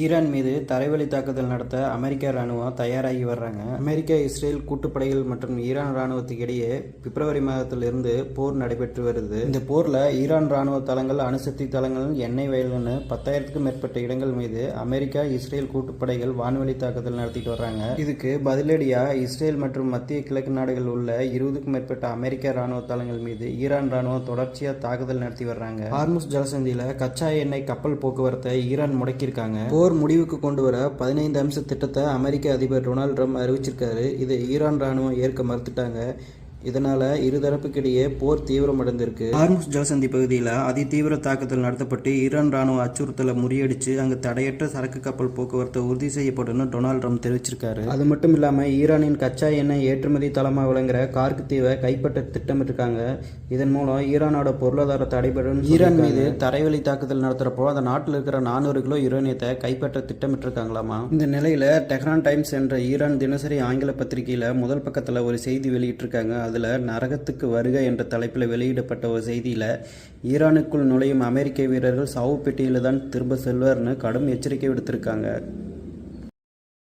Iran மீது தரைவழி தாக்குதல் நடத்த அமெரிக்க ராணுவம் தயாராகி வர்றாங்க. அமெரிக்கா, இஸ்ரேல் கூட்டுப்படைகள் மற்றும் ஈரான் ராணுவத்துக்கு இடையே பிப்ரவரி மாதத்திலிருந்து போர் நடைபெற்று வருது. இந்த போர்ல ஈரான் ராணுவ தளங்கள், அணுசக்தி தளங்கள், எண்ணெய் வயல்னு 10,000க்கும் மேற்பட்ட இடங்கள் மீது அமெரிக்கா, இஸ்ரேல் கூட்டுப்படைகள் வான்வழி தாக்குதல் நடத்திட்டு வர்றாங்க. இதுக்கு பதிலடியா இஸ்ரேல் மற்றும் மத்திய கிழக்கு நாடுகள் உள்ள 20க்கும் மேற்பட்ட அமெரிக்க ராணுவ தளங்கள் மீது ஈரான் ராணுவம் தொடர்ச்சியா தாக்குதல் நடத்தி வர்றாங்க. ஹார்முஸ் ஜலசந்தியில கச்சா எண்ணெய் கப்பல் போக்குவரத்தை ஈரான் முடக்கியிருக்காங்க. போர் முடிவுக்கு கொண்டு வர 15 அம்ச திட்டத்தை அமெரிக்க அதிபர் டொனால்ட் ட்ரம்ப் அறிவிச்சிருக்காரு. இதை ஈரான் ராணுவம் ஏற்க மறுத்துட்டாங்க. இதனால இருதரப்புக்கிடையே போர் தீவிரமடைந்திருக்கு. ஹார்முஸ் ஜலசந்தி பகுதியில் அதிதீவிர தாக்குதல் நடத்தப்பட்டு ஈரான் ராணுவ அச்சுறுத்தலை முறியடிச்சு அங்கு தடையற்ற சரக்கு கப்பல் போக்குவரத்தை உறுதி செய்யப்படும் டொனால்ட் ட்ரம்ப் தெரிவிச்சிருக்காரு. அது மட்டும் இல்லாம ஈரானின் கச்சா எண்ணெய் ஏற்றுமதி தளமாக விளங்குற கார்க் தீவை கைப்பற்ற திட்டமிட்டிருக்காங்க. இதன் மூலம் ஈரானோட பொருளாதார தடைபடும். ஈரான் மீது தரைவழி தாக்குதல் நடத்துறப்போ அந்த நாட்டில் இருக்கிற 400 கிலோ யுரேனியத்தை கைப்பற்ற திட்டமிட்டிருக்காங்களாமா. இந்த நிலையில டெஹ்ரான் டைம்ஸ் என்ற ஈரான் தினசரி ஆங்கில பத்திரிகையில முதல் பக்கத்தில் ஒரு செய்தி வெளியிட்டிருக்காங்க. அதில் நரகத்துக்கு வருக என்ற தலைப்பில் வெளியிடப்பட்ட ஒரு செய்தியில் ஈரானுக்குள் நுழையும் அமெரிக்க வீரர்கள் சாவு பெட்டியில் தான் திரும்ப செல்வார்னு கடும் எச்சரிக்கை விடுத்திருக்காங்க.